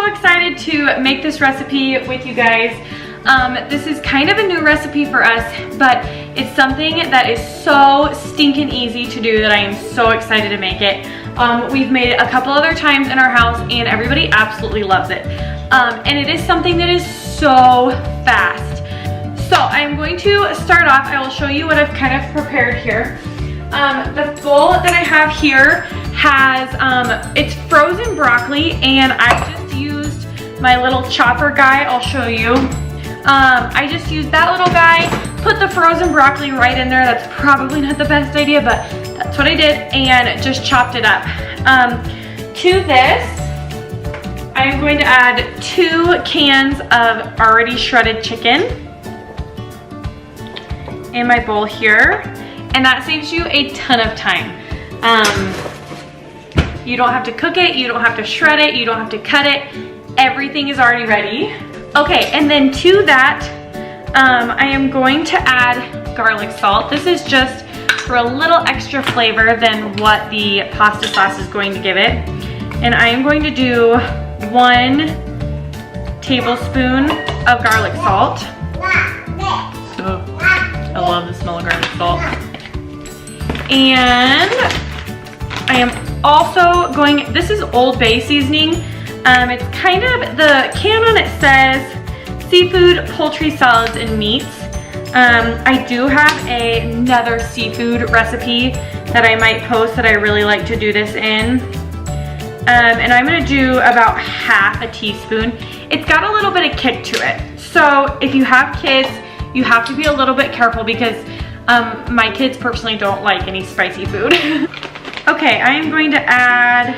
excited to make this recipe with you guys. This is kind of a new recipe for us, but it's something that is so stinking easy to do that I am so excited to make it. We've made it a couple other times in our house and everybody absolutely loves it. And it is something that is so fast. So I'm going to start off. I will show you what I've kind of prepared here. The bowl that I have here has, it's frozen broccoli, and I just used my little chopper guy. I'll show you. I just used that little guy, put the frozen broccoli right in there. That's probably not the best idea, but that's what I did, and just chopped it up. To this, I am going to add 2 cans of already shredded chicken in my bowl here, and that saves you a ton of time. You don't have to cook it, you don't have to shred it, you don't have to cut it. Everything is already ready. Okay, and then to that, I am going to add garlic salt. This is just for a little extra flavor than what the pasta sauce is going to give it. And I am going to do 1 tablespoon of garlic salt. Oh, I love the smell of garlic salt. And I am also going, this is Old Bay seasoning. It's kind of, the can on it says seafood, poultry, salads, and meats. I do have another seafood recipe that I might post that I really like to do this in. And I'm gonna do about half a teaspoon. It's got a little bit of kick to it. So if you have kids, you have to be a little bit careful because my kids personally don't like any spicy food. Okay, I am going to add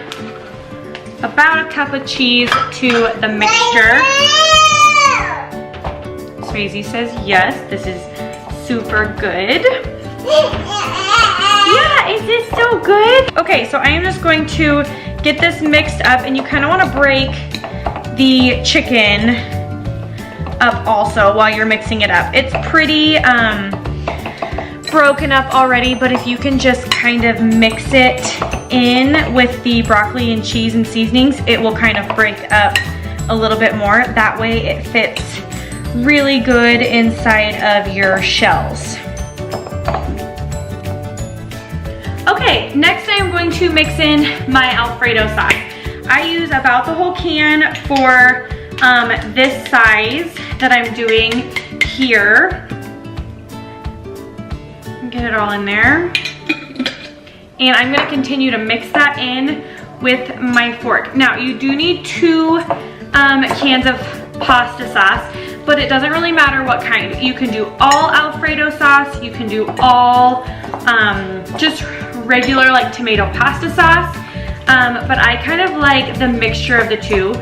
about a cup of cheese to the mixture. Swayze says yes, this is super good. Yeah, is this so good? Okay, so I am just going to get this mixed up, and you kind of want to break the chicken up also while you're mixing it up. It's pretty broken up already, but if you can just kind of mix it in with the broccoli and cheese and seasonings, it will kind of break up a little bit more. That way it fits really good inside of your shells. Okay, next I am going to mix in my Alfredo sauce. I use about the whole can for this size that I'm doing here. Get it all in there. And I'm gonna continue to mix that in with my fork. Now, you do need 2 cans of pasta sauce, but it doesn't really matter what kind. You can do all Alfredo sauce, you can do all just regular like tomato pasta sauce, but I kind of like the mixture of the 2.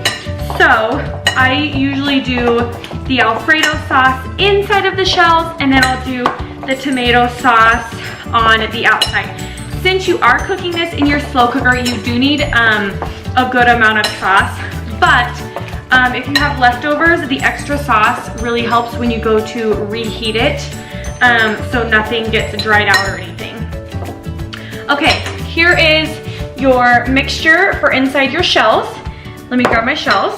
So I usually do the Alfredo sauce inside of the shells, and then I'll do the tomato sauce on the outside. Since you are cooking this in your slow cooker, you do need a good amount of sauce, but if you have leftovers, the extra sauce really helps when you go to reheat it, so nothing gets dried out or anything. Okay, here is your mixture for inside your shells. Let me grab my shells.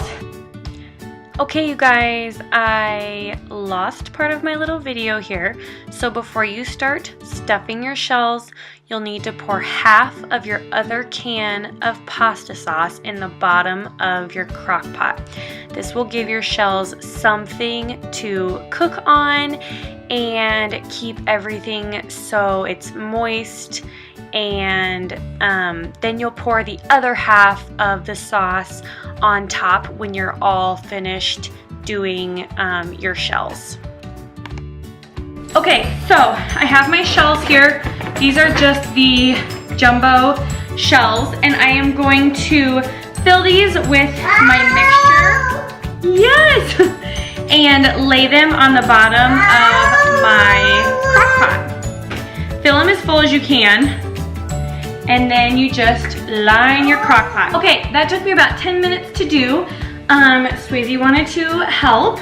Okay, you guys, I lost part of my little video here. So before you start stuffing your shells, you'll need to pour half of your other can of pasta sauce in the bottom of your crock pot. This will give your shells something to cook on and keep everything so it's moist, and then you'll pour the other half of the sauce on top when you're all finished doing your shells. Okay, so I have my shells here. These are just the jumbo shells, and I am going to fill these with my mixture. Yes! And lay them on the bottom of my crock pot. Fill them as full as you can, and then you just line your crock pot. Okay, that took me about 10 minutes to do. Swayze wanted to help.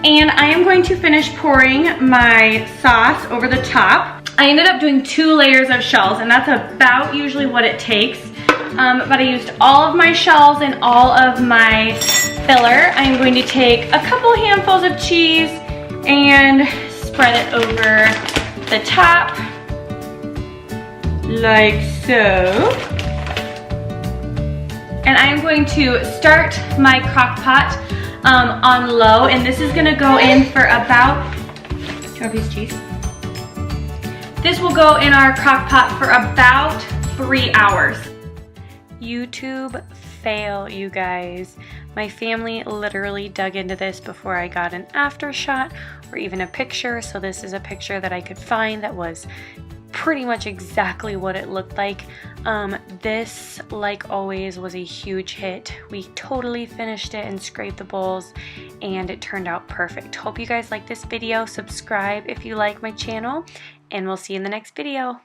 And I am going to finish pouring my sauce over the top. I ended up doing 2 layers of shells, and that's about usually what it takes. But I used all of my shells and all of my filler, I'm going to take a couple handfuls of cheese and spread it over the top, like so. And I'm going to start my crock pot on low, and this is gonna go in for about, do you want a piece of cheese? This will go in our crock pot for about 3 hours. YouTube fail, you guys. My family literally dug into this before I got an after shot or even a picture, so this is a picture that I could find that was pretty much exactly what it looked like. This, like always, was a huge hit. We totally finished it and scraped the bowls, and it turned out perfect. Hope you guys like this video. Subscribe if you like my channel, and we'll see you in the next video.